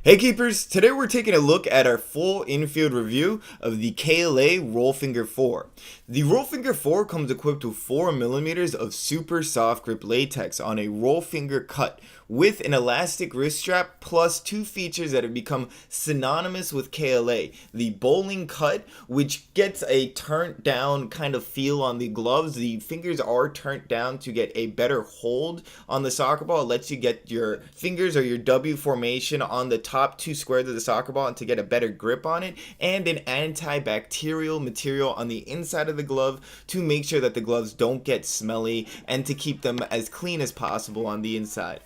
Hey Keepers, today we're taking a look at our full infield review of the KLA Rollfinger 4. The Rollfinger 4 comes equipped with 4mm of super soft grip latex on a roll finger cut with an elastic wrist strap plus two features that have become synonymous with KLA. The bowling cut, which gets a turned down kind of feel on the gloves. The fingers are turned down to get a better hold on the soccer ball. It lets you get your fingers or your W formation on the top two squares of the soccer ball and to get a better grip on it, and an antibacterial material on the inside of the glove to make sure that the gloves don't get smelly and to keep them as clean as possible on the inside.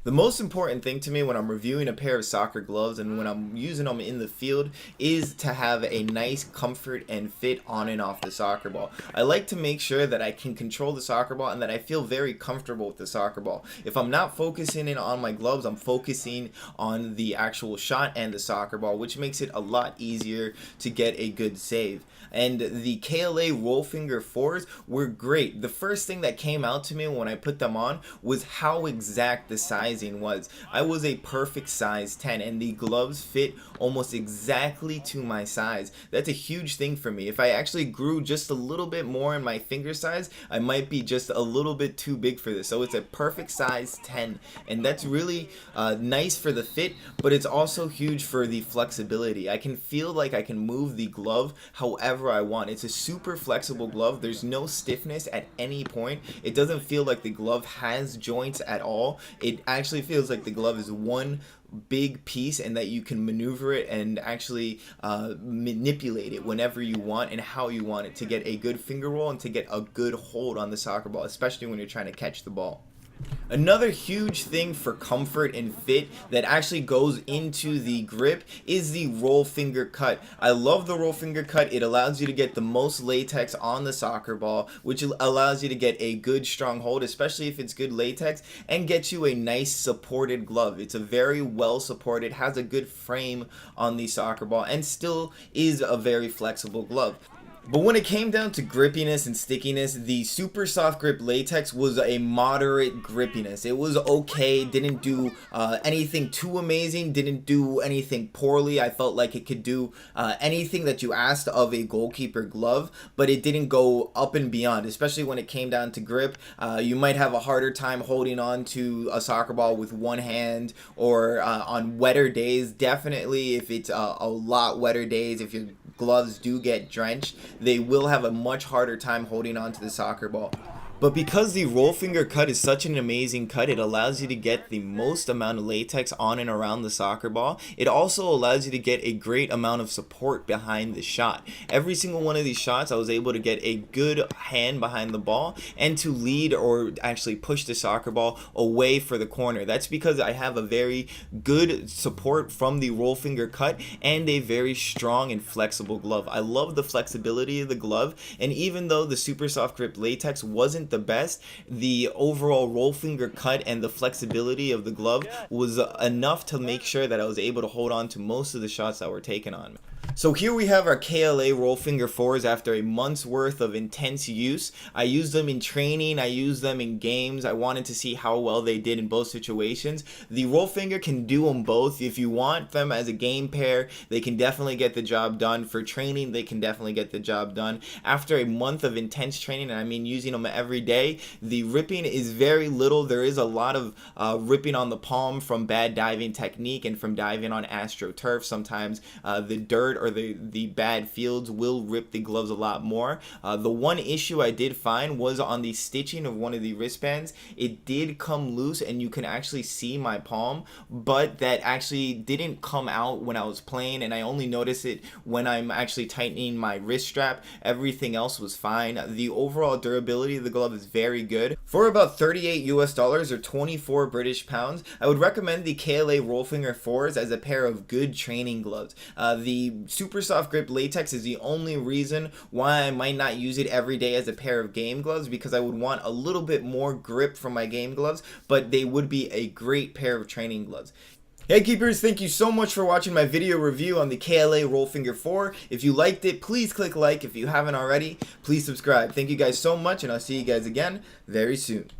The most important thing to me when I'm reviewing a pair of soccer gloves and when I'm using them in the field is to have a nice comfort and fit on and off the soccer ball. I like to make sure that I can control the soccer ball and that I feel very comfortable with the soccer ball. If I'm not focusing in on my gloves, I'm focusing on the actual shot and the soccer ball, which makes it a lot easier to get a good save. And the KLA Rollfinger 4s were great. The first thing that came out to me when I put them on was how exact the sizing was. I was a perfect size 10 and the gloves fit almost exactly to my size. That's a huge thing for me. If I actually grew just a little bit more in my finger size, I might be just a little bit too big for this. So it's a perfect size 10, and that's really nice for the fit, but it's also huge for the flexibility. I can feel like I can move the glove however I want. It's a super flexible glove. There's no stiffness at any point. It doesn't feel like the glove has joints at all. It actually feels like the glove is one big piece and that you can maneuver it and actually manipulate it whenever you want and how you want it to get a good finger roll and to get a good hold on the soccer ball, especially when you're trying to catch the ball. Another huge thing for comfort and fit that actually goes into the grip is the roll finger cut. I love the roll finger cut. It allows you to get the most latex on the soccer ball, which allows you to get a good strong hold, especially if it's good latex, and get you a nice supported glove. It's a very well supported, has a good frame on the soccer ball, and still is a very flexible glove. But when it came down to grippiness and stickiness, the super soft grip latex was a moderate grippiness. It was okay, didn't do anything too amazing, didn't do anything poorly. I felt like it could do anything that you asked of a goalkeeper glove, but it didn't go up and beyond, especially when it came down to grip. You might have a harder time holding on to a soccer ball with one hand, or on wetter days. Definitely if it's a lot wetter days, if your gloves do get drenched, they will have a much harder time holding on to the soccer ball. But because the roll finger cut is such an amazing cut, it allows you to get the most amount of latex on and around the soccer ball. It also allows you to get a great amount of support behind the shot. Every single one of these shots, I was able to get a good hand behind the ball and to lead or actually push the soccer ball away for the corner. That's because I have a very good support from the roll finger cut and a very strong and flexible glove. I love the flexibility of the glove, and even though the super soft grip latex wasn't the best, the overall roll finger cut and the flexibility of the glove was enough to make sure that I was able to hold on to most of the shots that were taken on me. So here we have our KLA Rollfinger 4s after a month's worth of intense use. I used them in training, I used them in games. I wanted to see how well they did in both situations. The Rollfinger can do them both. If you want them as a game pair, they can definitely get the job done. For training, they can definitely get the job done. After a month of intense training, and I mean using them every day, the ripping is very little. There is a lot of ripping on the palm from bad diving technique and from diving on AstroTurf. Sometimes the dirt or the bad fields will rip the gloves a lot more. The one issue I did find was on the stitching of one of the wristbands. It did come loose and you can actually see my palm, but that actually didn't come out when I was playing, and I only noticed it when I'm actually tightening my wrist strap. Everything else was fine. The overall durability of the glove is very good. For about $38 US or 24 British pounds, I would recommend the KLA Rollfinger 4s as a pair of good training gloves. The super soft grip latex is the only reason why I might not use it every day as a pair of game gloves, because I would want a little bit more grip from my game gloves, but they would be a great pair of training gloves. Hey Keepers, thank you so much for watching my video review on the KLA Rollfinger 4. If you liked it, please click like. If you haven't already, please subscribe. Thank you guys so much, and I'll see you guys again very soon.